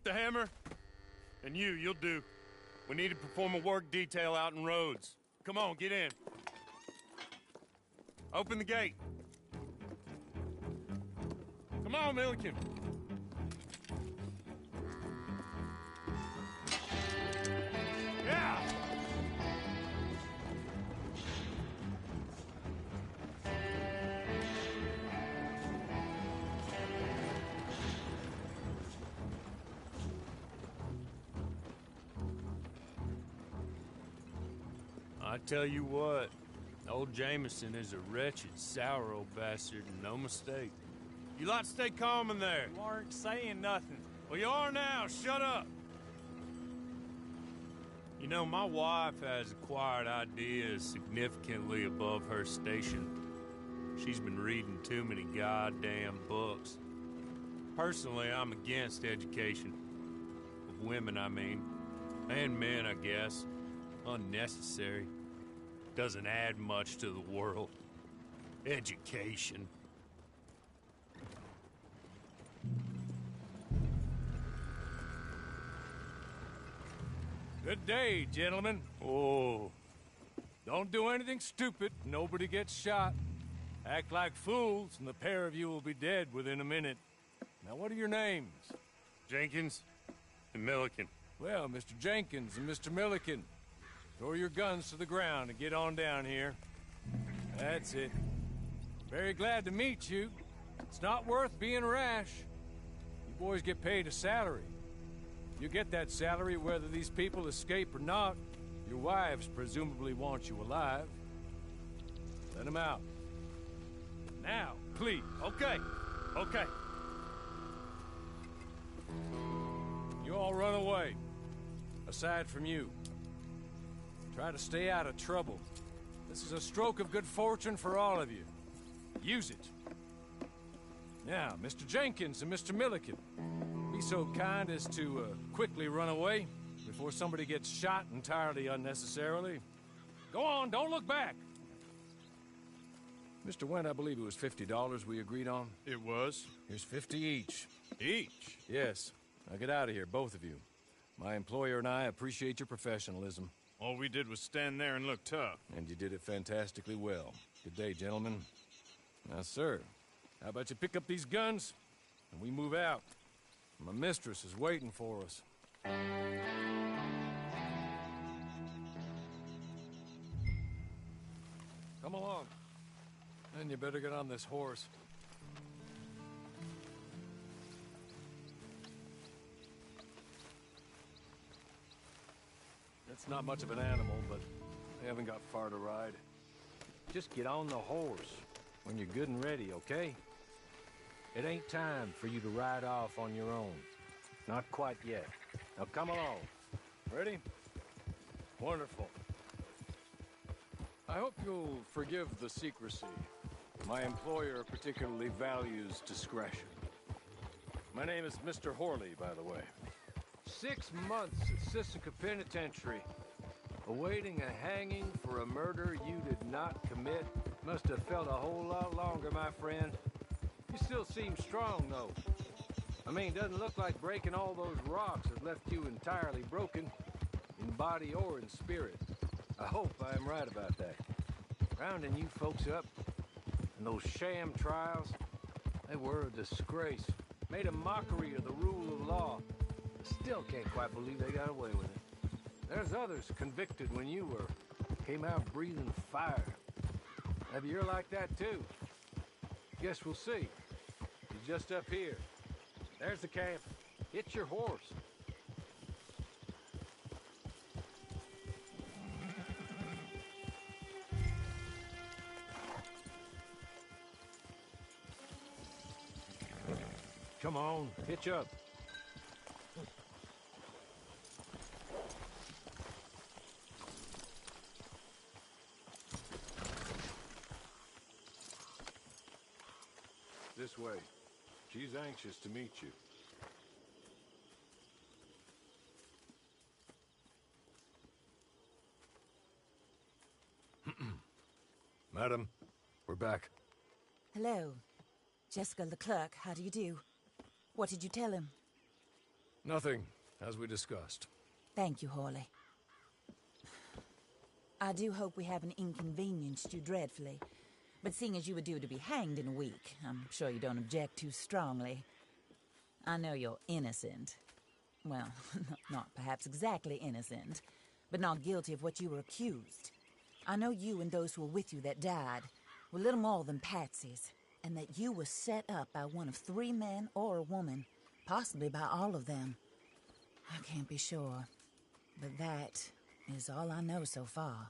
the hammer? And you'll do. We need to perform a work detail out in Rhodes. Come on, get in. Open the gate. Come on, Milliken. Yeah! I tell you what, old Jameson is a wretched, sour old bastard, and no mistake. You lot stay calm in there. You aren't saying nothing. Well, you are now. Shut up. You know, my wife has acquired ideas significantly above her station. She's been reading too many goddamn books. Personally, I'm against education. Of women, I mean. And men, I guess. Unnecessary. Doesn't add much to the world. Education. Good day, gentlemen. Oh. Don't do anything stupid. Nobody gets shot. Act like fools, and the pair of you will be dead within a minute. Now, what are your names? Jenkins and Milliken. Well, Mr. Jenkins and Mr. Milliken, throw your guns to the ground and get on down here. That's it. Very glad to meet you. It's not worth being rash. You boys get paid a salary. You get that salary whether these people escape or not. Your wives presumably want you alive. Let them out. Now, please. Okay. Okay. You all run away. Aside from you. Try to stay out of trouble. This is a stroke of good fortune for all of you. Use it. Now, Mr. Jenkins and Mr. Milliken, be so kind as to quickly run away before somebody gets shot entirely unnecessarily. Go on, don't look back. Mr. Wendt, I believe it was $50 we agreed on. It was. Here's 50 each. Each? Yes. Now get out of here, both of you. My employer and I appreciate your professionalism. All we did was stand there and look tough. And you did it fantastically well. Good day, gentlemen. Now, sir, how about you pick up these guns, and we move out? My mistress is waiting for us. Come along. And you better get on this horse. It's not much of an animal, but they haven't got far to ride. Just get on the horse when you're good and ready, okay? It ain't time for you to ride off on your own. Not quite yet. Now come along. Ready? Wonderful. I hope you'll forgive the secrecy. My employer particularly values discretion. My name is Mr. Horley, by the way. 6 months at Sisika Penitentiary, awaiting a hanging for a murder you did not commit. Must have felt a whole lot longer, my friend. You still seem strong, though. I mean, doesn't look like breaking all those rocks has left you entirely broken, in body or in spirit. I hope I am right about that. Rounding you folks up, and those sham trials, they were a disgrace. Made a mockery of the rule of law. Still can't quite believe they got away with it. There's others convicted when you were. Came out breathing fire. Maybe you're like that too. Guess we'll see. He's just up here. There's the camp. Hit your horse. Come on, hitch up. This way. She's anxious to meet you. Madam, we're back. Hello. Jessica Leclerc, how do you do? What did you tell him? Nothing, as we discussed. Thank you, Hawley. I do hope we haven't inconvenienced you dreadfully. But seeing as you were due to be hanged in a week, I'm sure you don't object too strongly. I know you're innocent. Well, not perhaps exactly innocent, but not guilty of what you were accused. I know you and those who were with you that died were little more than patsies, and that you were set up by one of 3 men or a woman, possibly by all of them. I can't be sure, but that is all I know so far.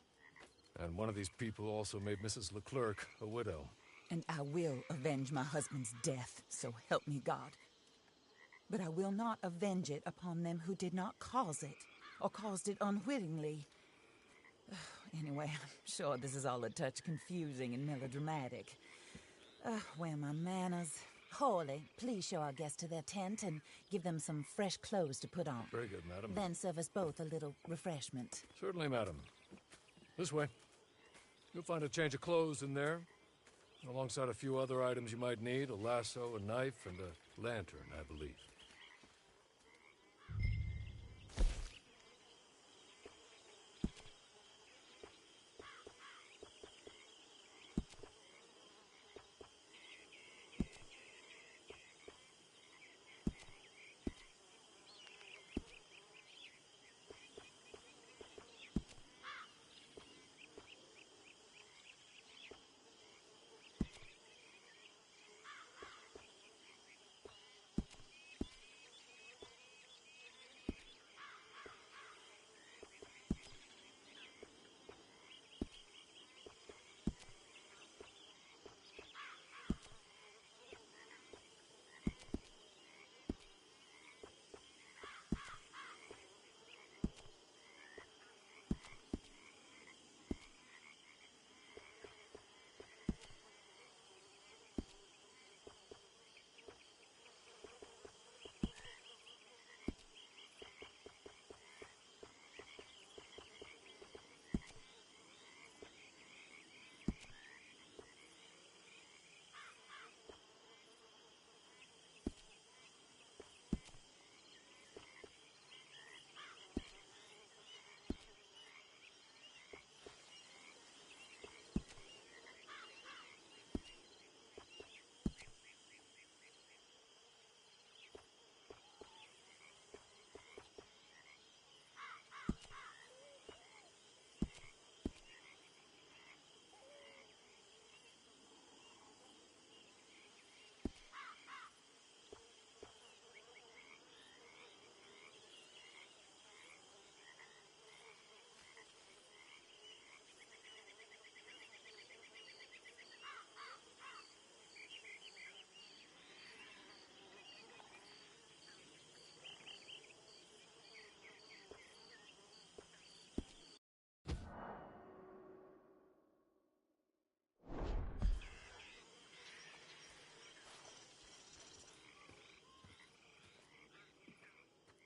And one of these people also made Mrs. Leclerc a widow. And I will avenge my husband's death, so help me God. But I will not avenge it upon them who did not cause it, or caused it unwittingly. Anyway, I'm sure this is all a touch confusing and melodramatic. Where are my manners? Hawley, please show our guests to their tent and give them some fresh clothes to put on. Very good, madam. Then serve us both a little refreshment. Certainly, madam. This way. You'll find a change of clothes in there, alongside a few other items you might need, a lasso, a knife, and a lantern, I believe.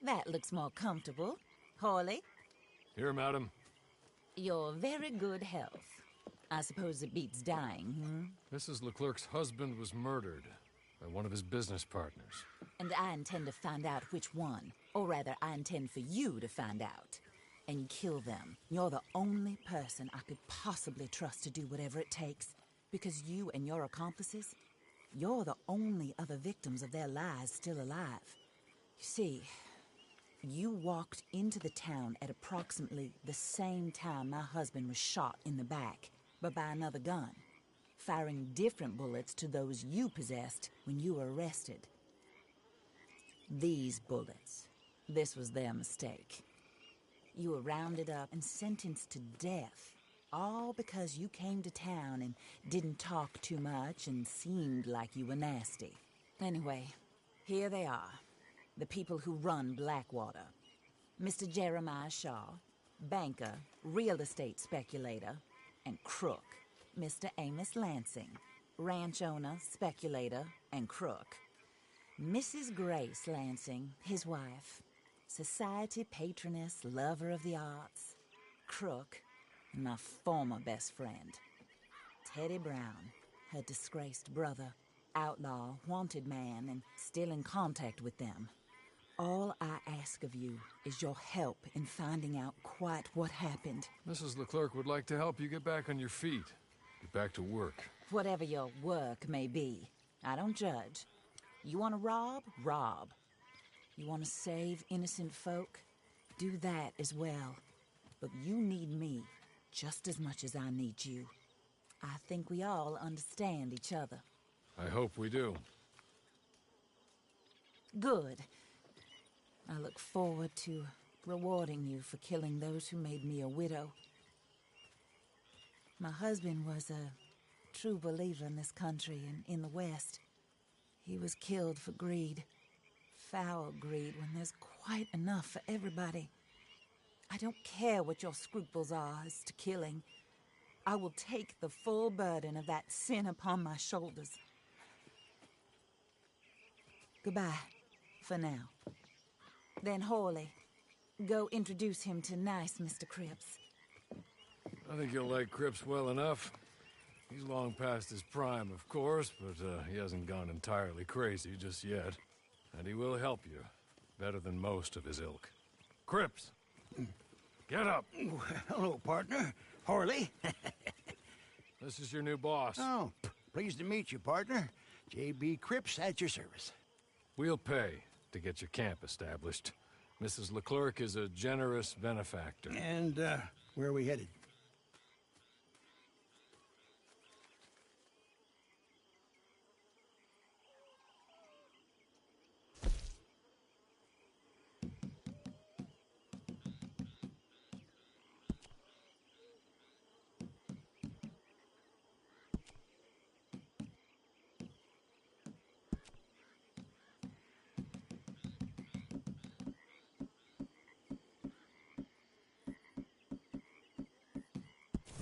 That looks more comfortable. Hawley, Here, madam. you're very good health. I suppose it beats dying, Mrs. Leclerc's husband was murdered by one of his business partners. And I intend to find out which one. Or rather, I intend for you to find out. And kill them. You're the only person I could possibly trust to do whatever it takes. Because you and your accomplices, you're the only other victims of their lies still alive. You see, you walked into the town at approximately the same time my husband was shot in the back, but by another gun, firing different bullets to those you possessed when you were arrested. These bullets, this was their mistake. You were rounded up and sentenced to death, all because you came to town and didn't talk too much and seemed like you were nasty. Anyway, here they are, the people who run Blackwater. Mr. Jeremiah Shaw, banker, real estate speculator, and crook. Mr. Amos Lansing, ranch owner, speculator, and crook. Mrs. Grace Lansing, his wife, society patroness, lover of the arts, crook, and my former best friend. Teddy Brown, her disgraced brother, outlaw, wanted man, and still in contact with them. All I ask of you is your help in finding out quite what happened. Mrs. Leclerc would like to help you get back on your feet. Get back to work. Whatever your work may be, I don't judge. You want to rob? Rob. You want to save innocent folk? Do that as well. But you need me just as much as I need you. I think we all understand each other. I hope we do. Good. I look forward to rewarding you for killing those who made me a widow. My husband was a true believer in this country and in the West. He was killed for greed. Foul greed when there's quite enough for everybody. I don't care what your scruples are as to killing. I will take the full burden of that sin upon my shoulders. Goodbye, for now. Then Horley, go introduce him to nice Mr. Cripps. I think you'll like Cripps well enough. He's long past his prime, of course, but he hasn't gone entirely crazy just yet. And he will help you, better than most of his ilk. Cripps! Get up! Hello, partner. Horley. This is your new boss. Oh, pleased to meet you, partner. J.B. Cripps at your service. We'll pay to get your camp established. Mrs. Leclerc is a generous benefactor. And, where are we headed?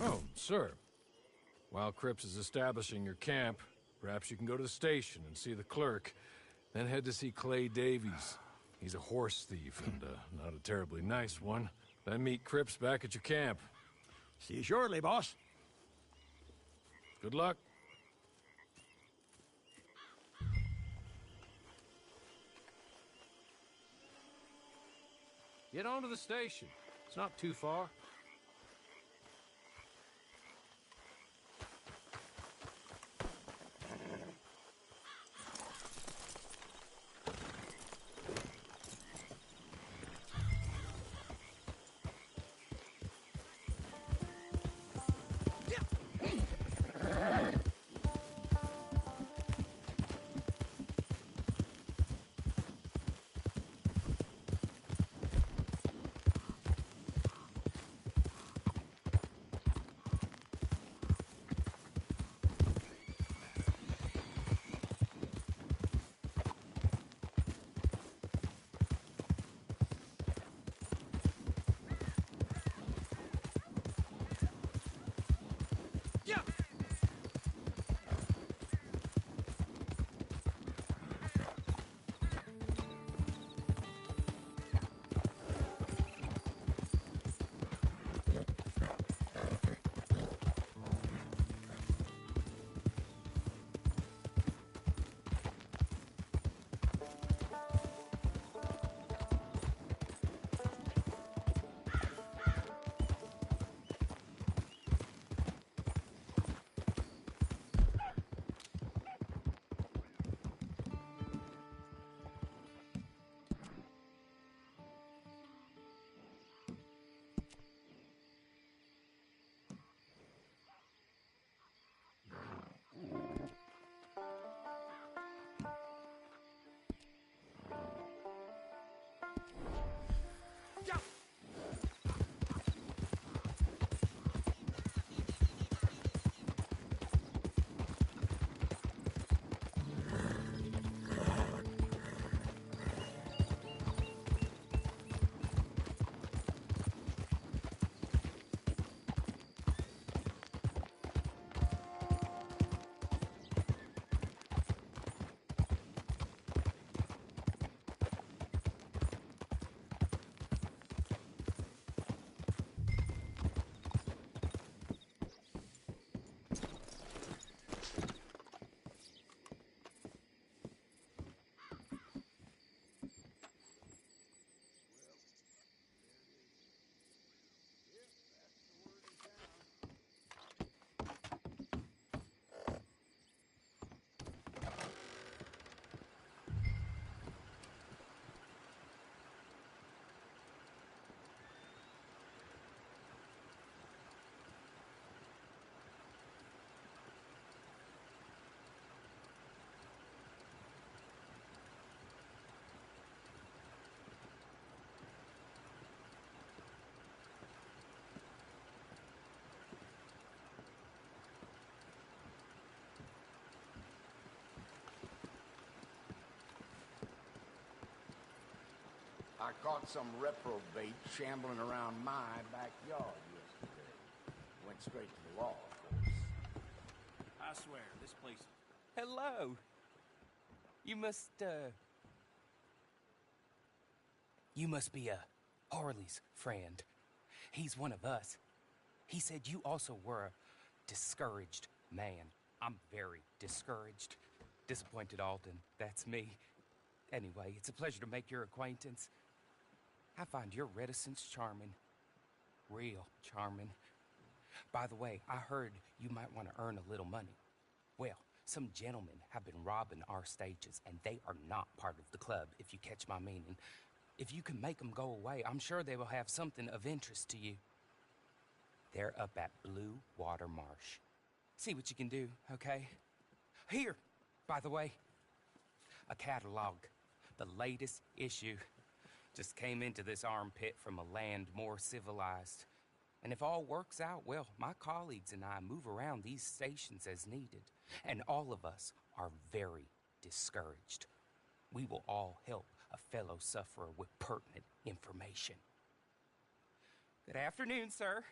Oh, sir. While Cripps is establishing your camp, perhaps you can go to the station and see the clerk, then head to see Clay Davies. He's a horse thief, and not a terribly nice one. Then meet Cripps back at your camp. See you shortly, boss. Good luck. Get on to the station. It's not too far. I caught some reprobate shambling around my backyard yesterday. Went straight to the law, of course. I swear, this place... Hello. You must be Harley's friend. He's one of us. He said you also were a discouraged man. I'm very discouraged. Disappointed Alden, that's me. Anyway, it's a pleasure to make your acquaintance. I find your reticence charming. Real charming. By the way, I heard you might want to earn a little money. Well, some gentlemen have been robbing our stages, and they are not part of the club, if you catch my meaning. If you can make them go away, I'm sure they will have something of interest to you. They're up at Blue Water Marsh. See what you can do, okay? Here, by the way, a catalog. The latest issue. Just came into this armpit from a land more civilized. And if all works out, well, my colleagues and I move around these stations as needed. And all of us are very discouraged. We will all help a fellow sufferer with pertinent information. Good afternoon, sir.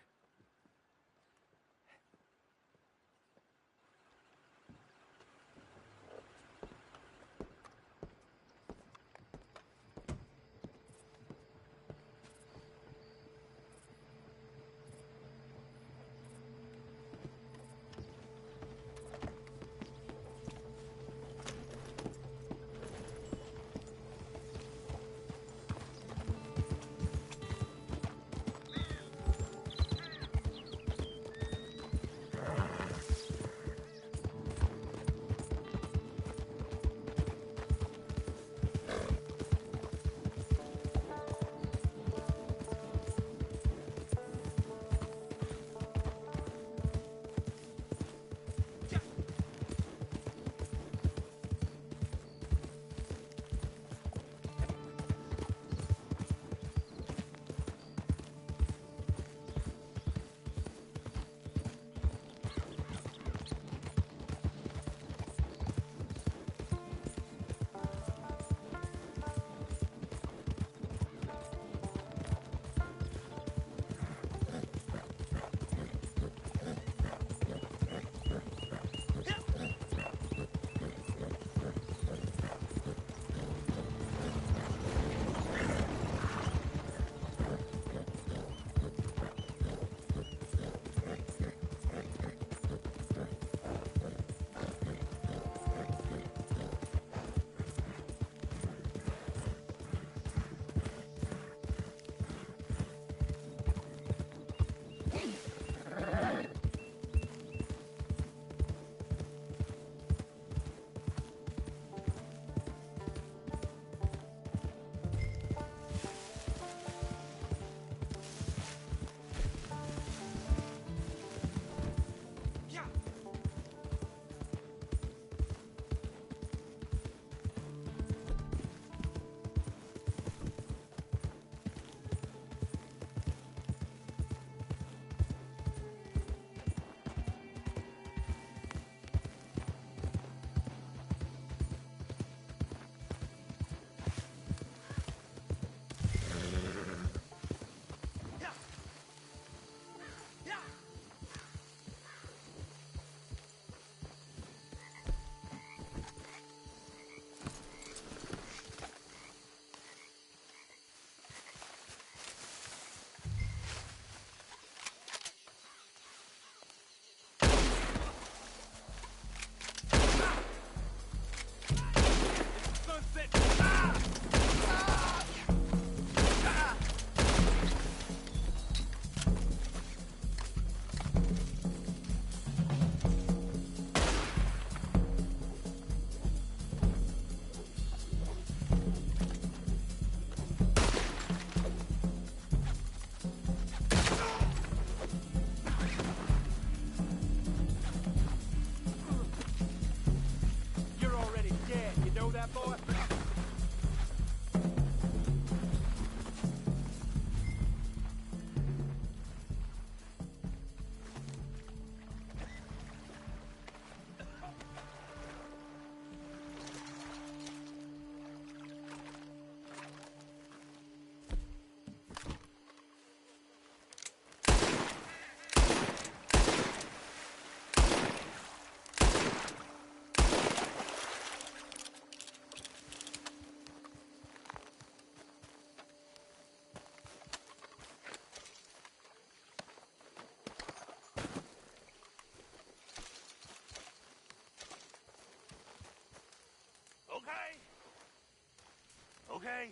okay?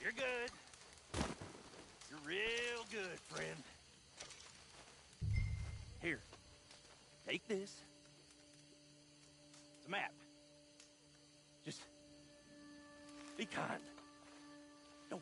You're good. You're real good, friend. Here, take this. It's a map. Just be kind. No.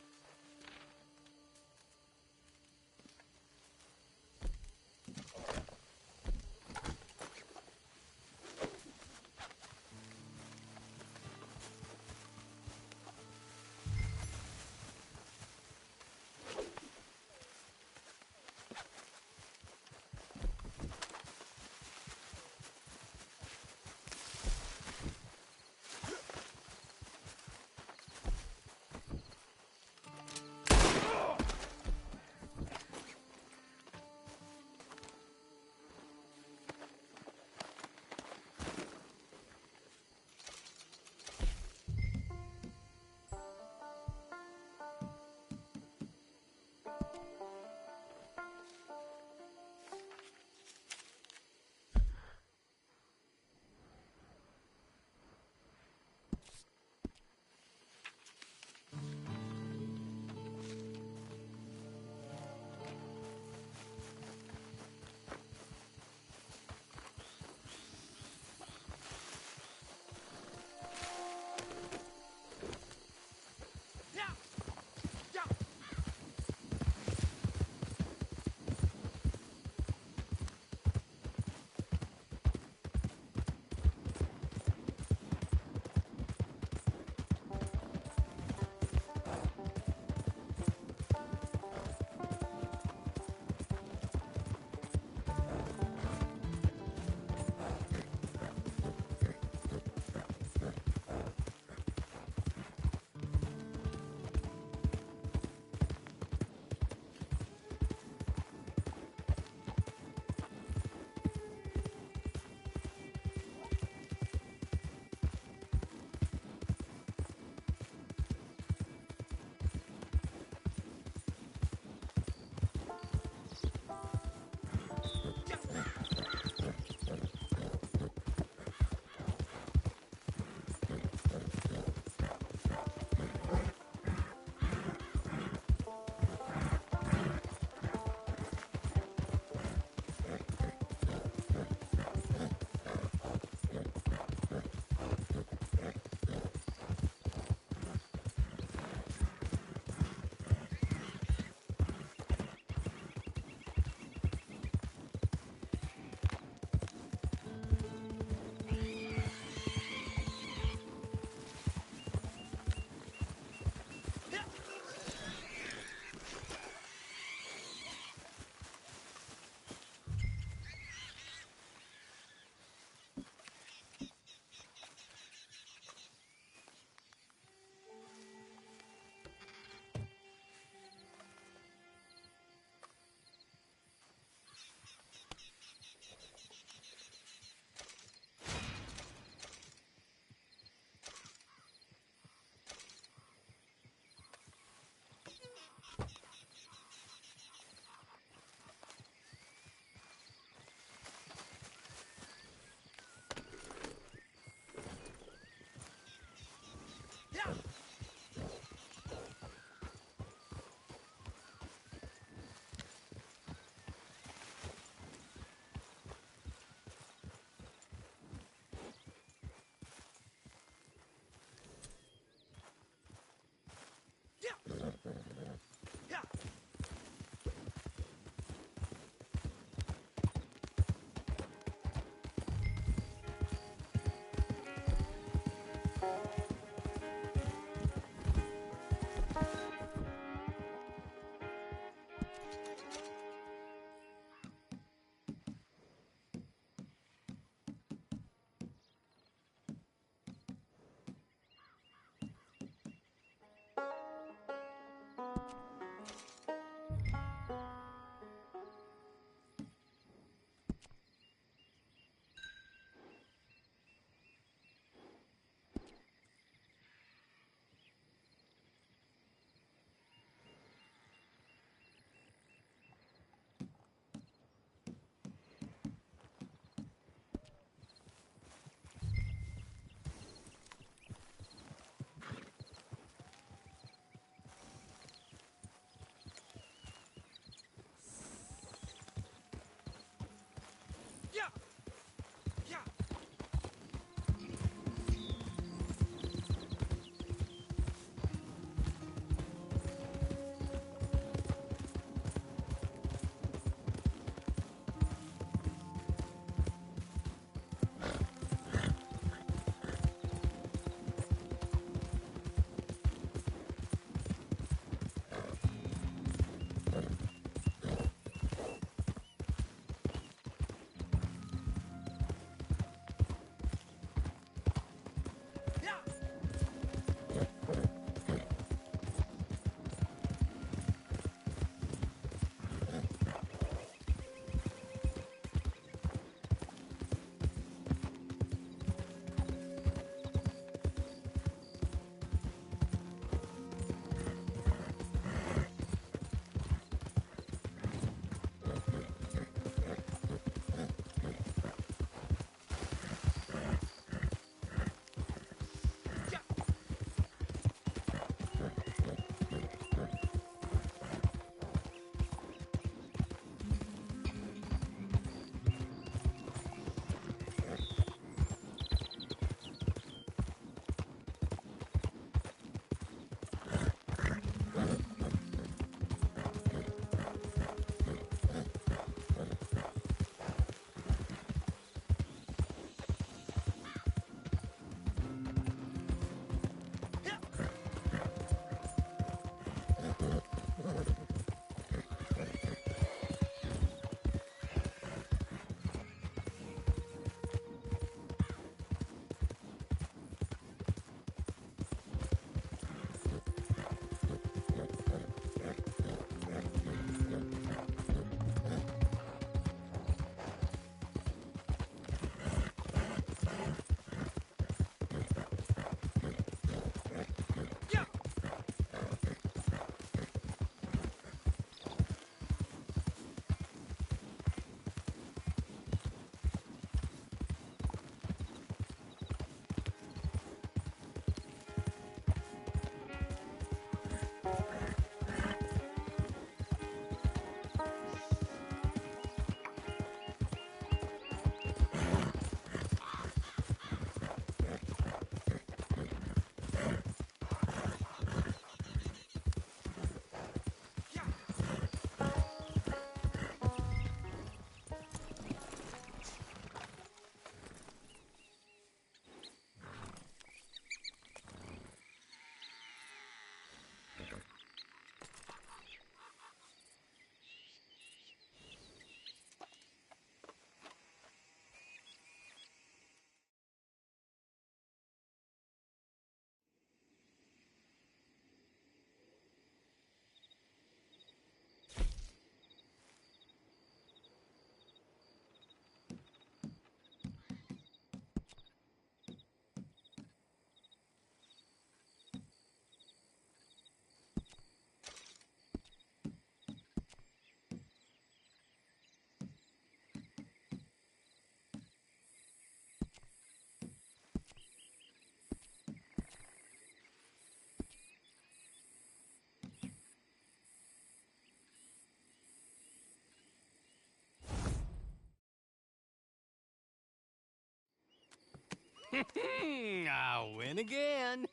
I win again.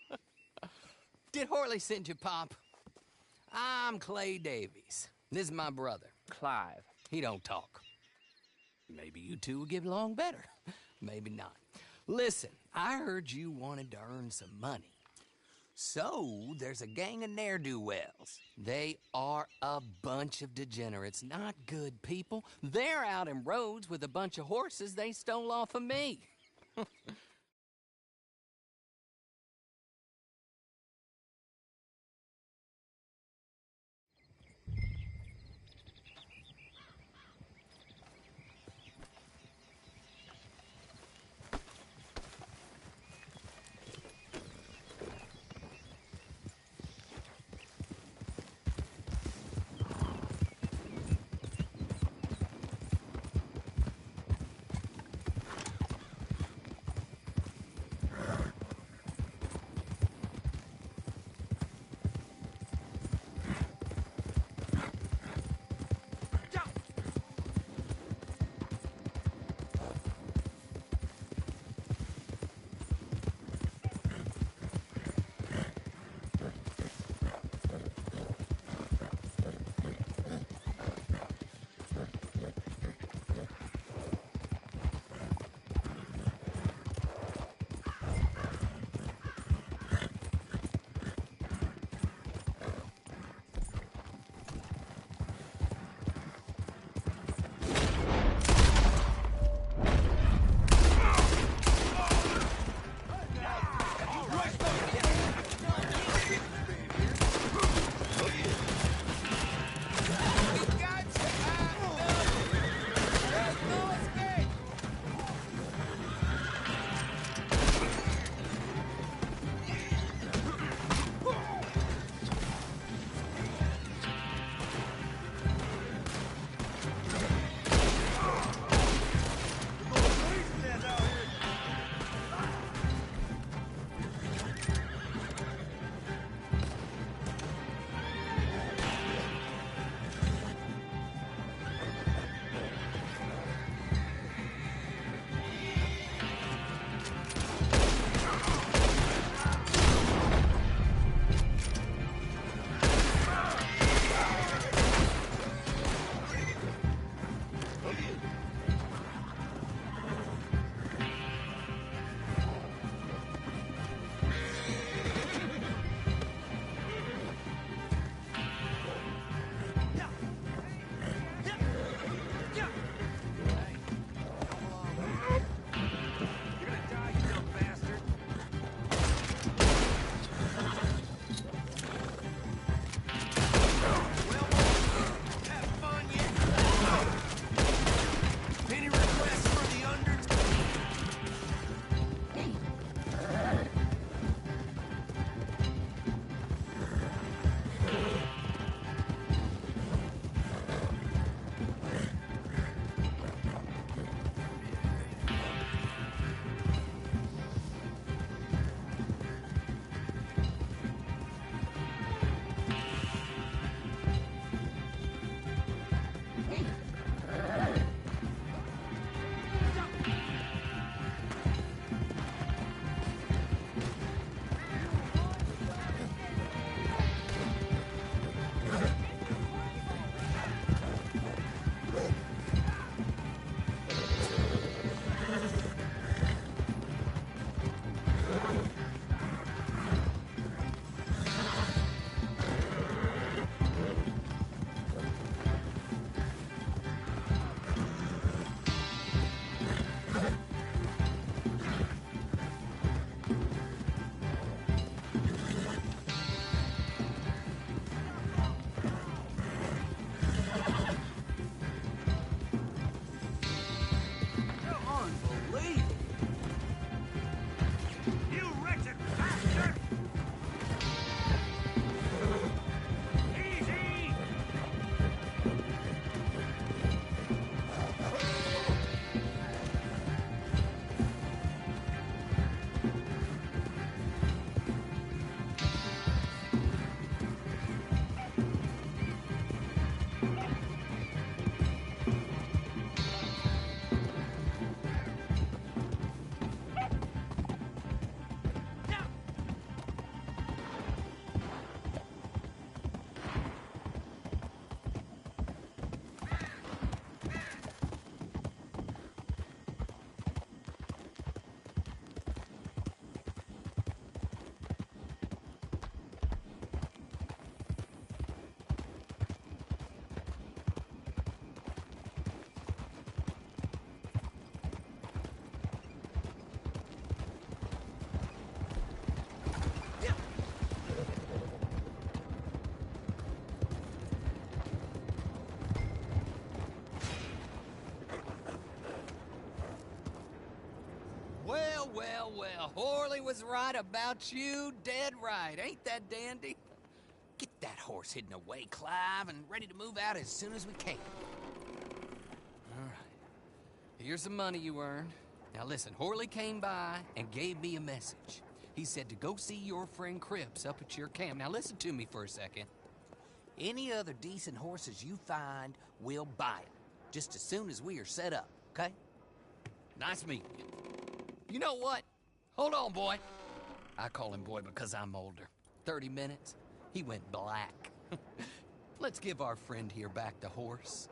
Did Horley send you, Pop? I'm Clay Davies. This is my brother, Clive. He don't talk. Maybe you two will get along better. Maybe not. Listen, I heard you wanted to earn some money. So, there's a gang of ne'er-do-wells. They are a bunch of degenerates, not good people. They're out in Rhodes with a bunch of horses they stole off of me. Well, well, Horley was right about you, dead right. Ain't that dandy? Get that horse hidden away, Clive, and ready to move out as soon as we can. All right. Here's the money you earned. Now listen, Horley came by and gave me a message. He said to go see your friend Cripps up at your camp. Now listen to me for a second. Any other decent horses you find, we'll buy them. Just as soon as we are set up, okay? Nice meeting you. You know what? Hold on, boy. I call him boy because I'm older. 30 minutes, he went black. Let's give our friend here back the horse.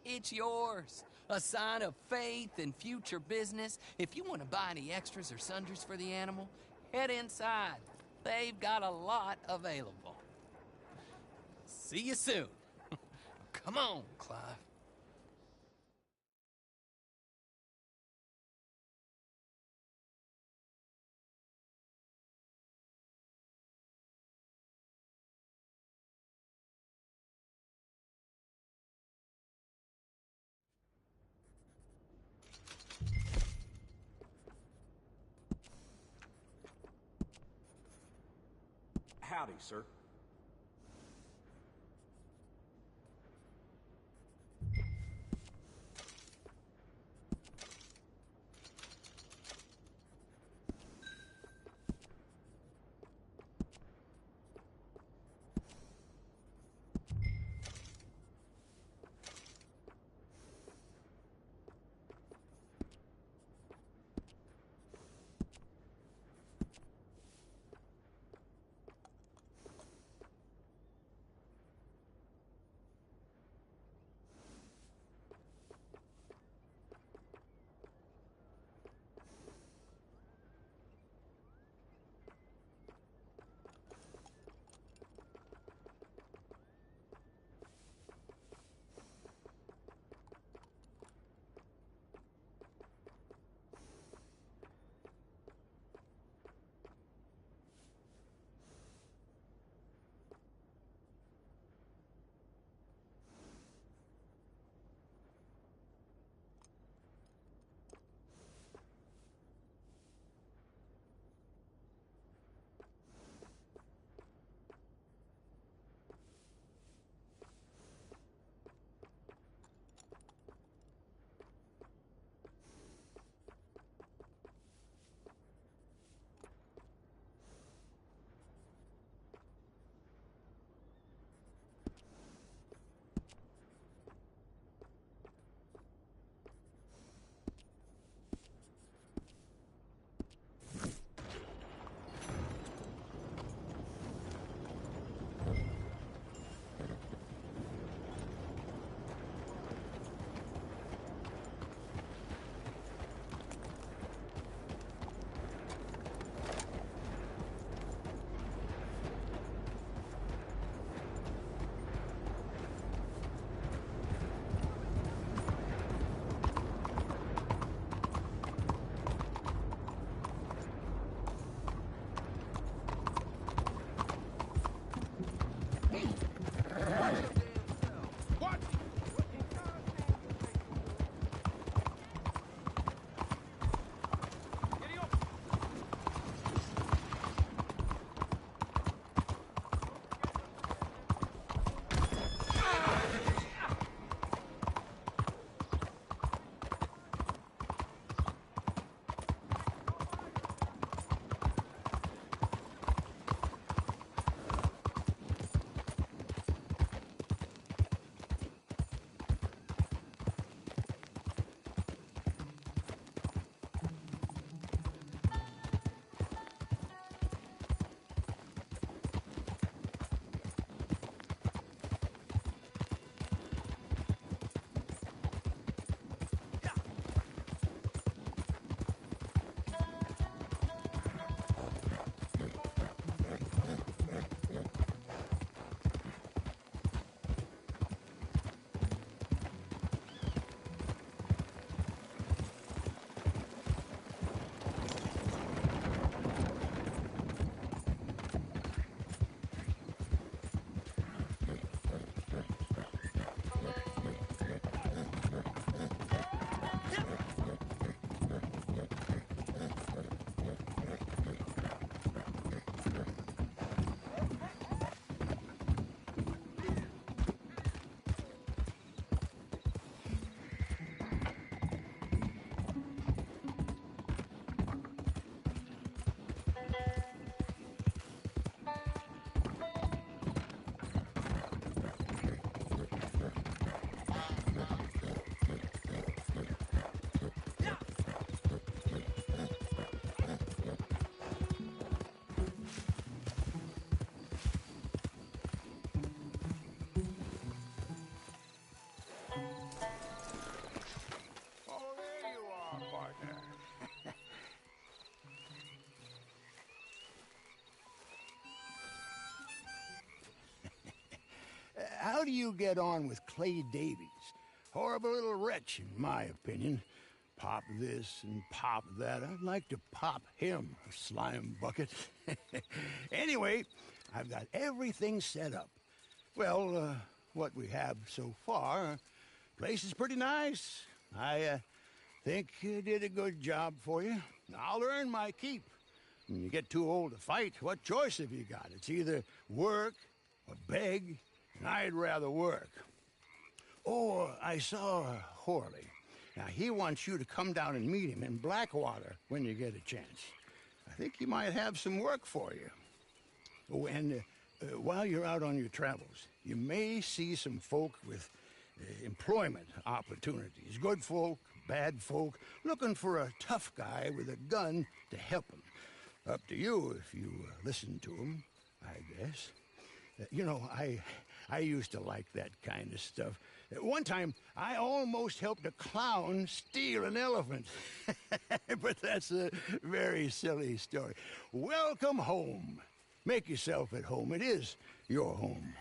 It's yours. A sign of faith and future business. If you want to buy any extras or sundries for the animal, head inside. They've got a lot available. See you soon. Come on, Clive. Howdy, sir. how do you get on with Clay Davies? Horrible little wretch, in my opinion. Pop this and pop that. I'd like to pop him, a slime bucket. Anyway, I've got everything set up. Well, what we have so far, place is pretty nice. I think you did a good job for you. I'll earn my keep. When you get too old to fight, what choice have you got? It's either work or beg, and I'd rather work. Oh, I saw Horley. Now, he wants you to come down and meet him in Blackwater when you get a chance. I think he might have some work for you. Oh, and while you're out on your travels, you may see some folk with employment opportunities. Good folk, bad folk, looking for a tough guy with a gun to help them. Up to you if you listen to him, I guess. You know, I used to like that kind of stuff. One time, I almost helped a clown steal an elephant. But that's a very silly story. Welcome home. Make yourself at home. It is your home.